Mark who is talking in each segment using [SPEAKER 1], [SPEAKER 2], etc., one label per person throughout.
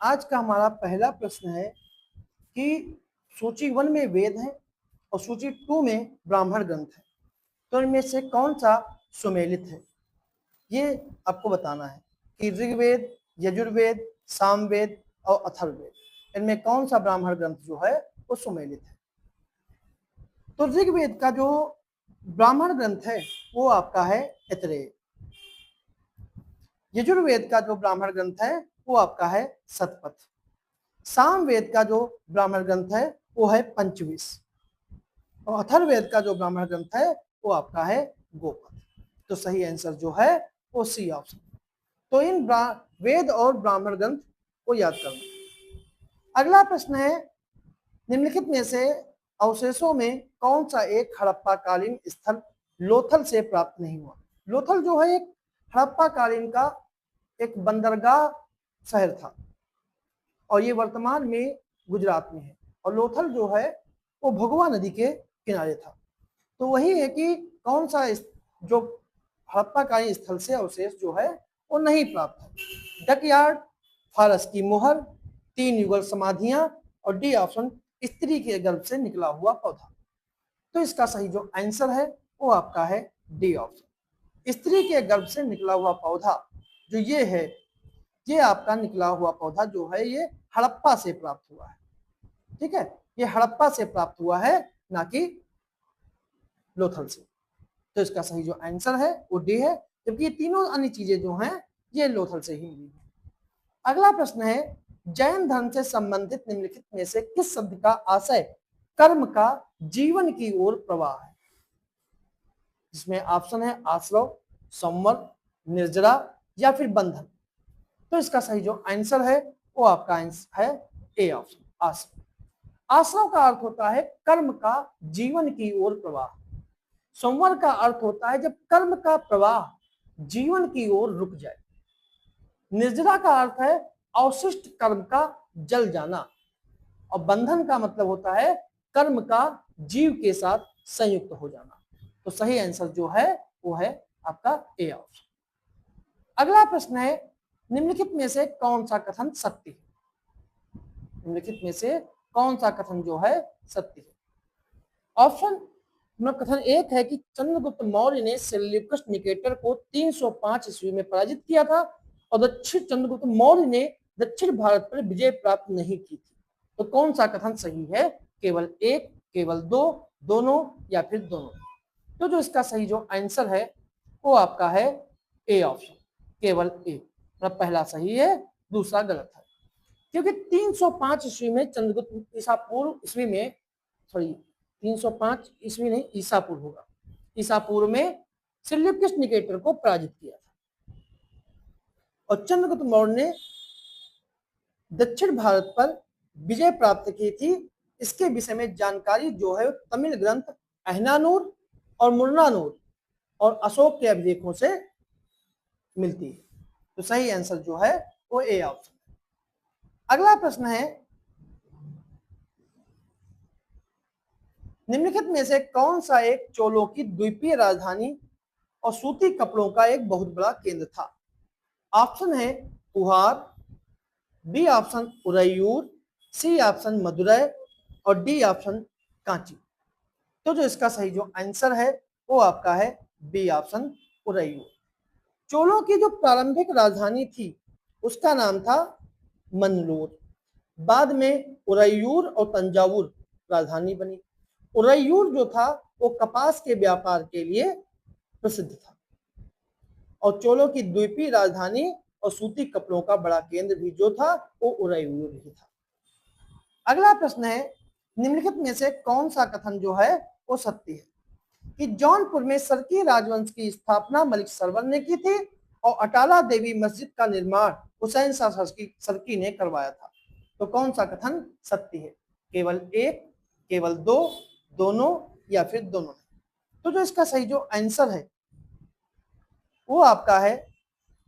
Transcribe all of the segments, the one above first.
[SPEAKER 1] आज का हमारा पहला प्रश्न है कि सूची 1 में वेद है और सूची 2 में ब्राह्मण ग्रंथ है, तो इनमें से कौन सा सुमेलित है, ये आपको बताना है कि ऋग्वेद, यजुर्वेद, सामवेद और अथर्ववेद, इनमें कौन सा ब्राह्मण ग्रंथ जो है वो सुमेलित है। तो ऋग्वेद का जो ब्राह्मण ग्रंथ है वो आपका है ऐतरेय। यजुर्वेद का जो ब्राह्मण ग्रंथ है वो आपका है शतपथ। सामवेद का जो ब्राह्मण ग्रंथ है वो है पंचविश और अथर्ववेद का जो ब्राह्मण ग्रंथ है वो आपका है गोपद। तो सही आंसर जो है वो सी ऑप्शन। तो इन वेद और ब्राह्मण ग्रंथ को याद करना। अगला प्रश्न है, निम्नलिखित में से अवशेषों में कौन सा एक हड़प्पा कालीन स्थल लोथल से प्राप्त नहीं हुआ। लोथल जो है एक हड़प्पा कालीन का एक बंदरगाह शहर था और ये वर्तमान में गुजरात में है, और लोथल जो है वो भगवा नदी के किनारे था। तो वही है कि कौन सा जो हड़प्पा कालीन स्थल से अवशेष जो है वो नहीं प्राप्त है। डकयार्ड, फारस की मोहर, 3 युगल समाधियां और डी ऑप्शन स्त्री के गर्भ से निकला हुआ पौधा। तो इसका सही जो आंसर है वो आपका है डी ऑप्शन। स्त्री के गर्भ से निकला हुआ पौधा जो ये है, ये आपका निकला हुआ पौधा जो है ये हड़प्पा से प्राप्त हुआ है। ठीक है, ये हड़प्पा से प्राप्त हुआ है, ना कि लोथल से। तो इसका सही जो आंसर है वो डी है, जबकि ये तीनों अन्य चीजें जो हैं ये लोथल से ही मिली है। अगला प्रश्न है, जैन धर्म से संबंधित निम्नलिखित में से किस शब्द का आशय कर्म का जीवन की ओर प्रवाह है। इसमें ऑप्शन है आश्रव, संवर, निर्जरा या फिर बंधन। तो इसका सही जो आंसर है वो आपका आंसर है ए ऑप्शन, आश्रव। आश्रव का अर्थ होता है कर्म का जीवन की ओर प्रवाह। संवर का अर्थ होता है जब कर्म का प्रवाह जीवन की ओर रुक जाए। निर्जरा का अर्थ है अवशिष्ट कर्म का जल जाना, और बंधन का मतलब होता है कर्म का जीव के साथ संयुक्त हो जाना। तो सही आंसर जो है वो है आपका ए ऑप्शन। अगला प्रश्न है, निम्नलिखित में से कौन सा कथन सत्य है। निम्नलिखित में से कौन सा कथन जो है सत्य है। ऑप्शन में कथन एक है कि चंद्रगुप्त मौर्य ने सेल्यूकस निकेटर को 305 ईस्वी में पराजित किया था और दक्षिण चंद्रगुप्त मौर्य ने दक्षिण भारत पर विजय प्राप्त नहीं की थी। तो कौन सा कथन सही है, केवल एक, केवल दो, दोनों या फिर दोनों। तो जो इसका सही जो आंसर है वो आपका है ए ऑप्शन, केवल ए। मतलब पहला सही है, दूसरा गलत है, क्योंकि 305 ईस्वी में चंद्रगुप्त ईसा पूर्व ईस्वी में, सॉरी 305 ईस्वी नहीं, ईसा पूर्व होगा, ईसा पूर्व में सेल्यूकस निकेटर को पराजित किया था और चंद्रगुप्त मौर्य ने दक्षिण भारत पर विजय प्राप्त की थी। इसके विषय में जानकारी जो है तमिल ग्रंथ अहनानूर और मुर्नानूर और अशोक के अभिलेखों से मिलती है। तो सही आंसर जो है वो ए ऑप्शन। अगला प्रश्न है, निम्नलिखित में से कौन सा एक चोलों की द्वीपीय राजधानी और सूती कपड़ों का एक बहुत बड़ा केंद्र था। ऑप्शन है Puhar, B option Uraiyur, C option Madurai और डी ऑप्शन कांची। तो जो इसका सही जो आंसर है वो आपका है बी ऑप्शन उरैयूर। चोलों की जो प्रारंभिक राजधानी थी उसका नाम था मन्नूर, बाद में उरैयूर और तंजावुर राजधानी बनी। उरैयूर जो था वो कपास के व्यापार के लिए प्रसिद्ध था और चोलों की द्वीपीय राजधानी और सूती कपड़ों का बड़ा केंद्र भी जो था वो उरैयूर ही था। अगला प्रश्न है, निम्नलिखित में से कौन सा कथन जो है वो सत्य है कि जौनपुर में सरकी राजवंश की स्थापना मलिक सरवर ने की थी और अटाला देवी मस्जिद का निर्माण हुसैन शाह सरकी ने करवाया था। तो कौन सा कथन सत्य है, केवल एक, केवल दो, दोनों या फिर दोनों। तो जो इसका सही जो आंसर है वो आपका है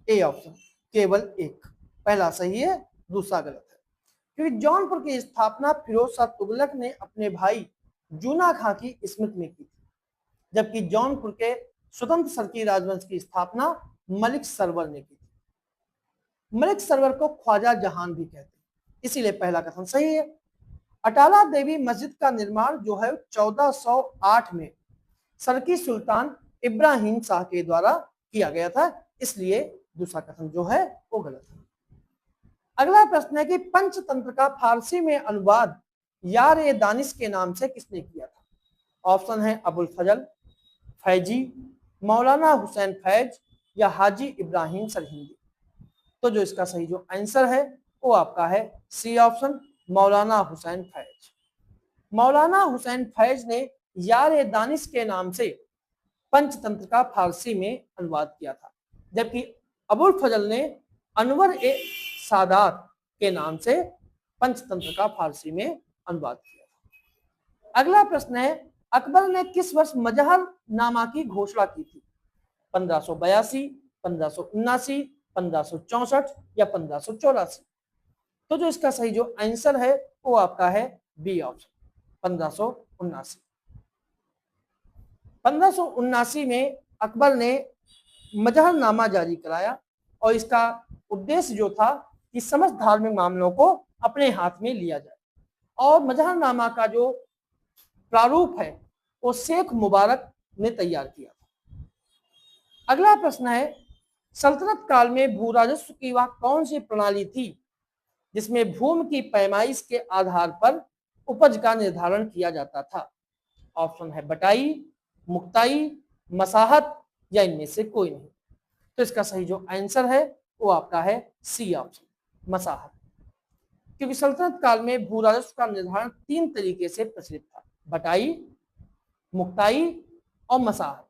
[SPEAKER 1] ए ऑप्शन, केवल एक। पहला सही है, दूसरा गलत है, क्योंकि जौनपुर की स्थापना फिरोज शाह तुगलक ने अपने भाई जूना खां की स्मृति में की थी, जबकि जौनपुर के स्वतंत्र सरकी राजवंश की स्थापना मलिक सरवर ने की थी। मलिक सरवर को ख्वाजा जहान भी कहते हैं। इसीलिए पहला कथन सही है। अटाला देवी मस्जिद का निर्माण जो है 1408 में सरकी सुल्तान इब्राहिम शाह के द्वारा किया गया था, इसलिए दूसरा कथन जो है वो गलत है। अगला प्रश्न है कि पंचतंत्र का फारसी में अनुवाद यार ए दानिश के नाम से किसने किया था? ऑप्शन है अबुल फजल, फैजी, मौलाना हुसैन फैज या हाजी इब्राहिम सरहिंदी। तो जो इसका सही जो आंसर है वो आपका है सी ऑप्शन, मौलाना हुसैन फैज। मौलाना हुसैन फैज ने यार ए दानिश के नाम से पंचतंत्र का फारसी में अनुवाद किया था, जबकि अबुल फजल ने अनवर ए सादात के नाम से पंचतंत्र का फारसी में अनुवाद किया था। अगला प्रश्न है अकबर ने किस वर्ष मजहर नामा की घोषणा की थी? 1582, 1579, 1564 या 1584। तो जो इसका सही जो आंसर है वो आपका है बी ऑप्शन, 1579। 1579 में अकबर ने मजहरनामा जारी कराया और इसका उद्देश्य जो था कि समस्त धार्मिक मामलों को अपने हाथ में लिया जाए, और मजहरनामा का जो प्रारूप है वो शेख मुबारक ने तैयार किया था। अगला प्रश्न है सल्तनत काल में भू राजस्व की वह कौन सी प्रणाली थी जिसमें भूमि की पैमाइश के आधार पर उपज का निर्धारण किया जाता था? ऑप्शन है बटाई, मुक्ताई, मसाहत या इनमें से कोई नहीं। तो इसका सही जो आंसर है वो आपका है सी ऑप्शन, मसाहत। क्योंकि सल्तनत काल में भू राजस्व का निर्धारण 3 तरीके से प्रचलित था, बटाई, मुक्ताई और मसाहत।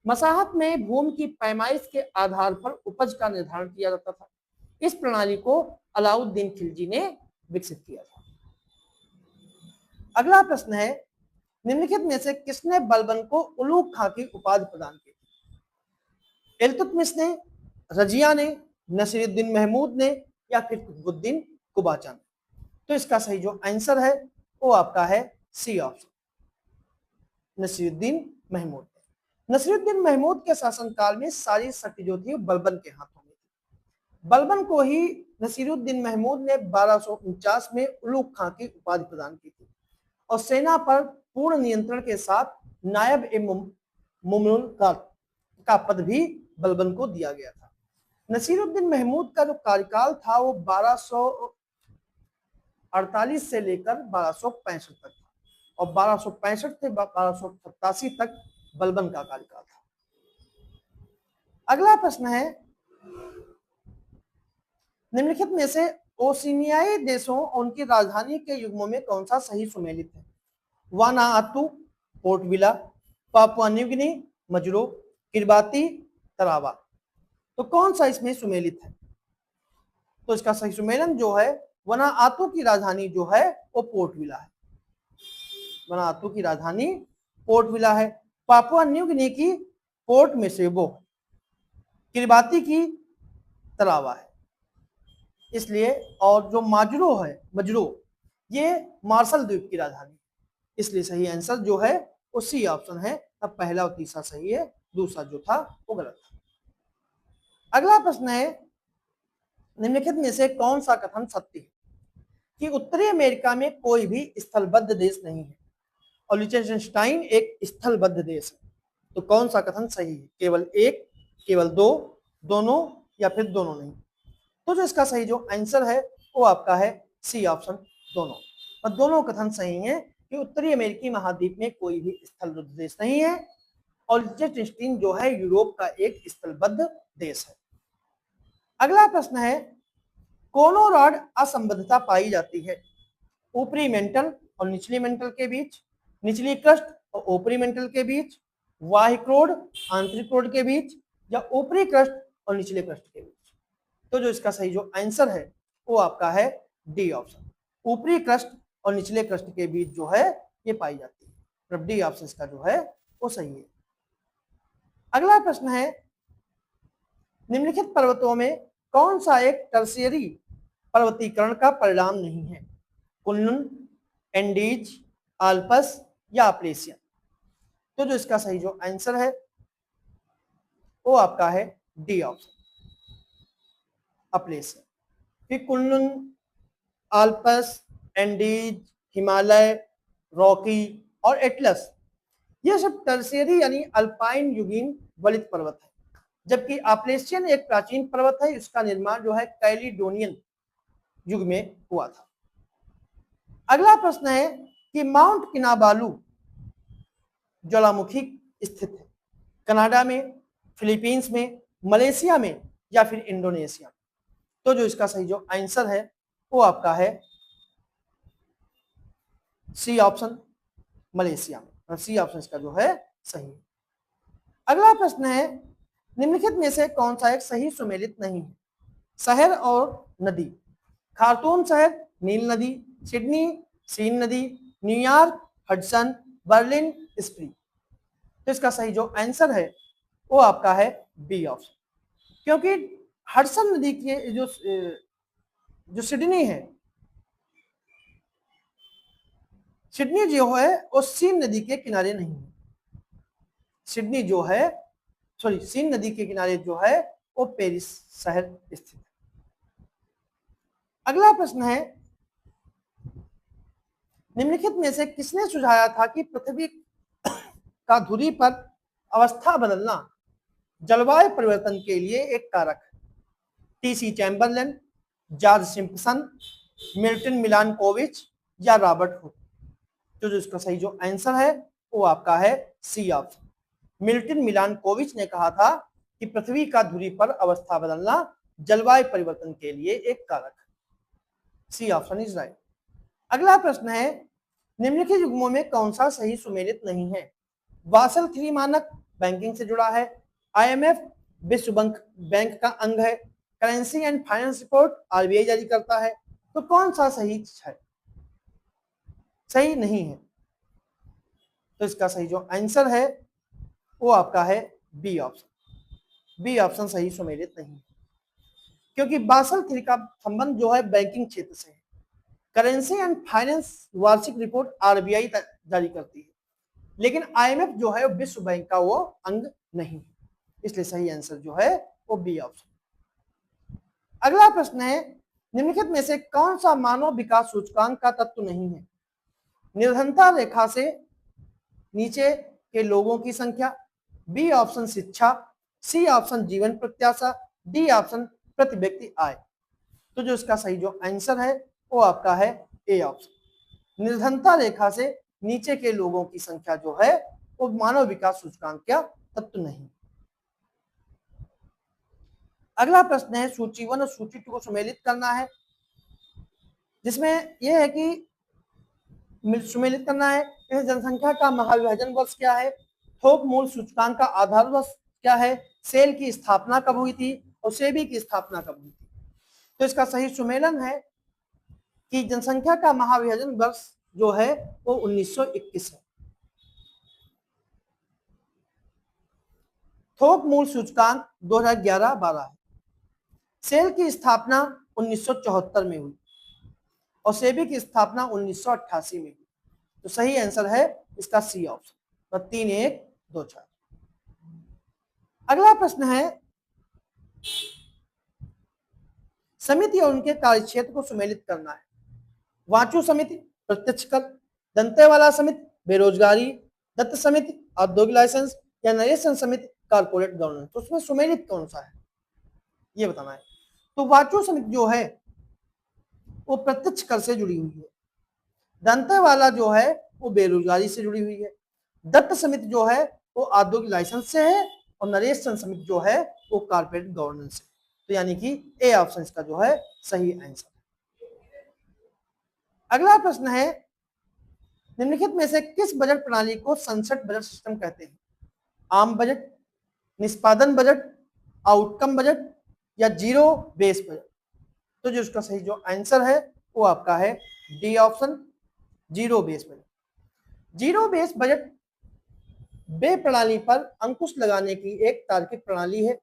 [SPEAKER 1] मसाहत में भूमि की पैमाइश के आधार पर उपज का निर्धारण किया जाता था। इस प्रणाली को अलाउद्दीन खिलजी ने विकसित किया था। अगला प्रश्न है निम्नलिखित में से किसने बलबन को उलूग खां की उपाधि प्रदान की? इल्तुतमिश ने, रजिया ने, नसीरुद्दीन महमूद ने या फिर कुतुबुद्दीन कुबाचा ने? तो इसका सही जो आंसर है वो आपका है सी ऑप्शन, नसीरुद्दीन महमूद। नसीरुद्दीन महमूद के शासनकाल में सारी शक्ति जो थी बलबन के हाथों में थी। बलबन को ही नसीरुद्दीन महमूद ने 1249 में उलूग खां की उपाधि प्रदान की थी और सेना पर पूर्ण नियंत्रण के साथ नायब ए मुमनुल का पद भी बलबन को दिया गया था। नसीरुद्दीन महमूद का जो कार्यकाल था वो 1248 से लेकर 1265 तक था और 1265 से 1287 तक बलबन का कार्यकाल था। अगला प्रश्न है निम्नलिखित में से ओशिनियाई देशों और उनकी राजधानी के युग्मों में कौन सा सही सुमेलित है? Vanuatu, Port Vila, Papua New Guinea, Majuro, Kiribati, Tarawa. तो कौन सा इसमें सुमेलित है? तो इसका सही सुमेलन जो है वनाआतू की राजधानी जो है वो पोर्ट विला है। वनाआतू की राजधानी पोर्ट विला है। पापुआ न्यू गिनी की पोर्ट मेसेबो, किरबाती की तरावा है। इसलिए और जो माजरो है, मजरो, ये मार्शल द्वीप की राजधानी, इसलिए सही आंसर जो है वो सी ऑप्शन है। तब पहला और तीसरा सही है, दूसरा जो था वो गलत था। अगला प्रश्न है निम्नलिखित में से कौन सा कथन सत्य है कि उत्तरी अमेरिका में कोई भी स्थलबद्ध देश नहीं है और लिechtenstein एक स्थलबद्ध देश है? तो कौन सा कथन सही है? केवल एक, केवल दो, दोनों या फिर दोनों नहीं? तो जो इसका सही जो आंसर है वो आपका है सी ऑप्शन, दोनों। और दोनों कथन सही हैं कि उत्तरी अमेरिकी महाद्वीप में कोई भी स्थलबद्ध देश नहीं है और लिechtenstein जो है यूरोप का एक स्थलबद्ध देश है। अगला प्रश्न है कोलोराड असंबद्धता पाई जाती है ऊपरी मेंटल और निचली मेंटल के बीच, निचली क्रस्ट और ऊपरी मेंटल के बीच, बाह्य क्रोड आंतरिक क्रोड के बीच या ऊपरी क्रस्ट और निचले क्रस्ट के बीच? तो जो इसका सही जो आंसर है वो आपका है डी ऑप्शन, ऊपरी क्रस्ट और निचले क्रस्ट के बीच जो है ये पाई जाती है। डी ऑप्शन इसका जो है वो सही है। अगला प्रश्न है निम्नलिखित पर्वतों में कौन सा एक टर्शियरी पर्वतीकरण का परिणाम नहीं है? कुनलुन, एंडीज, आल्पस या अप्रेसियन? तो जो इसका सही जो आंसर है वो आपका है डी ऑप्शन, अप्रेसियन। फिर Kunlun, Alps, Andes, Himalaya, Rocky और एटलस, ये सब टर्शियरी यानी अल्पाइन युगीन वलित पर्वत है। जबकि आपलेशियन एक प्राचीन पर्वत है, इसका निर्माण जो है कैलिडोनियन युग में हुआ था। अगला प्रश्न है कि माउंट किनाबालू ज्वालामुखी स्थित है कनाडा में, फिलीपींस में, मलेशिया में या फिर इंडोनेशिया में। तो जो इसका सही जो आंसर है वो आपका है सी ऑप्शन, मलेशिया में। सी ऑप्शन इसका जो है सही है। अगला प्रश्न है निम्नलिखित में से कौन सा एक सही सुमेलित नहीं है? शहर और नदी, खार्तूम शहर, नील नदी, सिडनी, सीन नदी, न्यूयॉर्क, हडसन, बर्लिन, स्प्री। तो इसका सही जो आंसर है वो आपका है बी ऑप्शन, क्योंकि हडसन नदी की जो सिडनी है, सिडनी जो है वो सीन नदी के किनारे नहीं है। सिडनी जो है सीन नदी के किनारे जो है वो पेरिस शहर स्थित है। अगला प्रश्न है निम्नलिखित में से किसने सुझाया था कि पृथ्वी का धुरी पर अवस्था बदलना जलवायु परिवर्तन के लिए एक कारक है? TC Chamberlain, George Simpson, Milton Milankovitch या रॉबर्ट हुक। तो जो इसका सही जो आंसर है वो आपका है सी ऑप्शन, मिल्टन मिलानकोविच ने कहा था कि पृथ्वी का धुरी पर अवस्था बदलना जलवायु परिवर्तन के लिए एक कारक है। C option is right. अगला प्रश्न है निम्नलिखित युग्मों में कौन सा सही सुमेलित नहीं है? बासल III मानक बैंकिंग से जुड़ा है, IMF विश्व बैंक का अंग है, currency and finance report RBI जारी करता है। तो कौन सा सही है? सही नहीं है। तो इसका सही जो आंसर है वो आपका है बी ऑप्शन, बी ऑप्शन सही सुमेलित नहीं है, क्योंकि बासल III का संबंध जो है बैंकिंग क्षेत्र से है। करेंसी एंड फाइनेंस वार्षिक रिपोर्ट RBI जारी करती है, लेकिन IMF जो है विश्व बैंक का वो अंग नहीं है, इसलिए सही आंसर जो है वो बी ऑप्शन। अगला प्रश्न है निम्नलिखित में से कौन सा मानव विकास सूचकांक का तत्व नहीं है? निर्धनता रेखा से नीचे के लोगों की संख्या, बी ऑप्शन शिक्षा, सी ऑप्शन जीवन प्रत्याशा, डी ऑप्शन प्रति व्यक्ति आय। तो जो इसका सही जो आंसर है वो आपका है ए ऑप्शन, निर्धनता रेखा से नीचे के लोगों की संख्या जो है वो मानव विकास सूचकांक का तत्व नहीं। अगला प्रश्न है सूची 1 और सूची 2 को सम्मिलित करना है, जिसमें यह है कि सुमेलित करना है जनसंख्या का महाविभाजन वर्ष क्या है, थोक मूल सूचकांक का आधार वर्ष क्या है, सेल की स्थापना कब हुई थी और सेबी की स्थापना कब हुई थी। तो इसका सही सुमेलन है कि जनसंख्या का महाविभाजन वर्ष जो है वो 1921 है। थोक मूल सूचकांक 2011-12 है। सेल की स्थापना 1974 में हुई और सेबी की स्थापना 1988 में हुई। तो सही आंसर है इसका सी ऑप्शन, तो 3-1-2-4। अगला प्रश्न है समिति और उनके कार्यक्षेत्र को सम्मिलित करना है। वाचु समिति प्रत्यक्ष कर, दंतेवाला समिति बेरोजगारी, दत्त समिति औद्योगिक लाइसेंस या नरेशन समिति कारपोरेट गवर्नेंस। तो उसमें सम्मिलित कौन सा है ये बताना है। तो वाचु समिति जो है वो प्रत्यक्ष कर से जुड़ी हुई है, दंतेवाला जो है वो बेरोजगारी से जुड़ी हुई है, दत्त समिति जो है वो औद्योगिक लाइसेंस से है और नरेशन समिति जो है वो कारपोरेट गवर्नेंस से। तो यानी कि ए ऑप्शन इसका जो है सही आंसर। अगला प्रश्न है निम्नलिखित में से किस बजट प्रणाली को सनसेट बजट सिस्टम कहते हैं? आम बजट, निष्पादन बजट, आउटकम बजट या जीरो बेस बजट। तो जो इसका सही जो आंसर है वो आपका है D option, zero base budget. Zero base budget व्यय प्रणाली पर अंकुश लगाने की एक तार्किक प्रणाली है।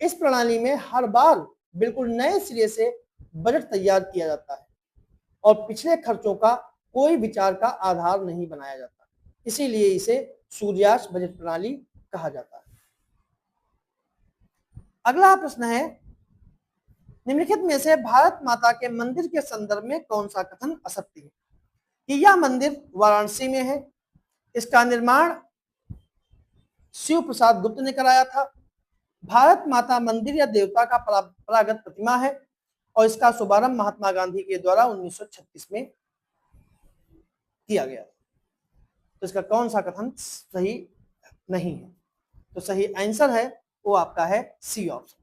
[SPEAKER 1] इस प्रणाली में हर बार बिल्कुल नए सिरे से बजट तैयार किया जाता है और पिछले खर्चों का कोई विचार का आधार नहीं बनाया जाता, इसीलिए इसे सूर्यास्त बजट प्रणाली कहा जाता है। अगला प्रश्न है निम्नलिखित में से भारत माता के मंदिर के संदर्भ में कौन सा कथन असत्य है? कि यह मंदिर वाराणसी में है, इसका निर्माण शिव प्रसाद गुप्त ने कराया था, भारत माता मंदिर या देवता का परंपरागत प्रतिमा है और इसका शुभारंभ महात्मा गांधी के द्वारा 1936 में किया गया। तो इसका कौन सा कथन सही नहीं है? तो सही आंसर है वो आपका है सी ऑप्शन,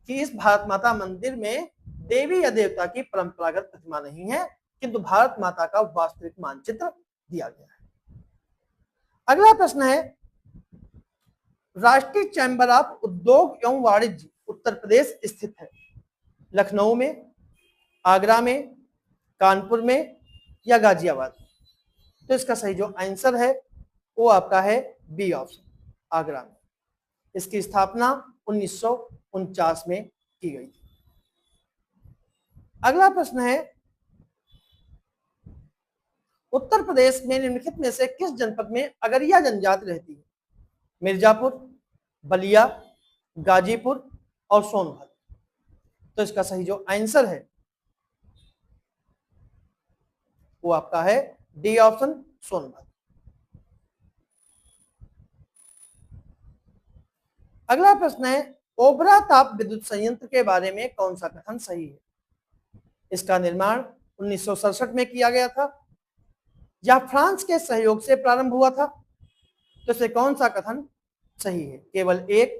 [SPEAKER 1] कि इस भारत माता मंदिर में देवी या देवता की परंपरागत प्रतिमा नहीं है, किंतु भारत माता का वास्तविक मानचित्र दिया गया है। अगला प्रश्न है, राष्ट्रीय चैंबर ऑफ उद्योग एवं वाणिज्य उत्तर प्रदेश स्थित है? लखनऊ में, आगरा में, कानपुर में या गाजियाबाद? तो इसका सही जो आंसर है वो आपका है बी ऑप्शन, आगरा में। इसकी स्थापना 1949 में की गई थी। अगला प्रश्न है, उत्तर प्रदेश में निम्नलिखित में से किस जनपद में अगरिया जनजाति रहती है? मिर्जापुर, बलिया, गाजीपुर और सोनभद्र? तो इसका सही जो आंसर है वो आपका है डी ऑप्शन, सोनभद्र। अगला प्रश्न है, ओबरा ताप विद्युत संयंत्र के बारे में कौन सा कथन सही है? इसका निर्माण 1967 में किया गया था या फ्रांस के सहयोग से प्रारंभ हुआ था? तो इसे कौन सा कथन सही है? केवल एक,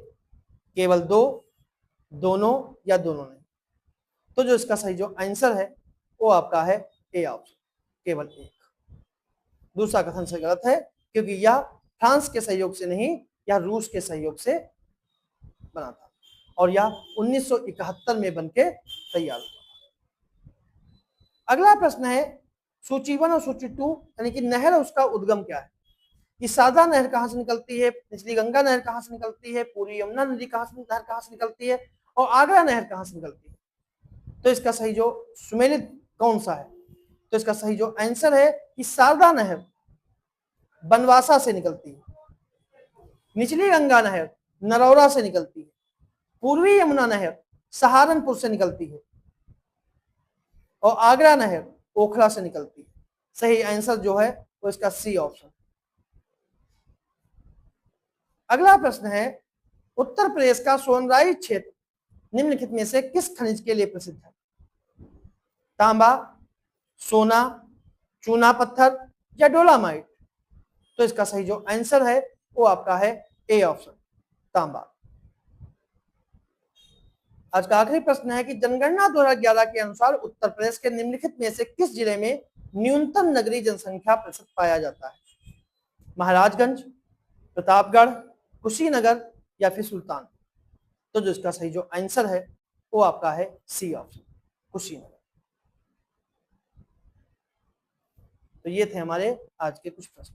[SPEAKER 1] केवल दो, दोनों या दोनों नहीं? तो जो इसका सही जो आंसर है वो आपका है ए ऑप्शन, केवल एक। दूसरा कथन से गलत है, क्योंकि यह फ्रांस के सहयोग से नहीं, यह रूस के सहयोग से बना था और यह 1971 में बनके तैयार हुआ। अगला प्रश्न है, सूची 1 और सूची 2 यानी कि नहर उसका उद्गम क्या है? कि शारदा नहर कहां से निकलती है, निचली गंगा नहर कहां से निकलती है, पूरी यमुना नदी नहर कहां से निकलती है और आगरा नहर कहां से निकलती है? तो इसका सही जो सुमेलित कौन सा है? तो इसका सही जो आंसर है कि शारदा नहर बनवासा से निकलती है, निचली गंगा नहर नरौरा से निकलती है, पूर्वी यमुना नहर सहारनपुर से निकलती है और आगरा नहर ओखला से निकलती है। सही आंसर जो है वो इसका सी ऑप्शन। अगला प्रश्न है, उत्तर प्रदेश का सोनराई क्षेत्र निम्नलिखित में से किस खनिज के लिए प्रसिद्ध है? तांबा, सोना, चूना पत्थर या डोलामाइट? तो इसका सही जो आंसर है वो आपका है ए ऑप्शन, तांबा। आज का आखिरी प्रश्न है कि जनगणना 2011 के अनुसार उत्तर प्रदेश के निम्नलिखित में से किस जिले में न्यूनतम नगरीय जनसंख्या प्रतिशत पाया जाता है? महाराजगंज, प्रतापगढ़, कुशीनगर या फिर सुल्तान? तो जो इसका सही जो आंसर है वो आपका है सी ऑप्शन, कुशीनगर। तो ये थे हमारे आज के कुछ प्रश्न।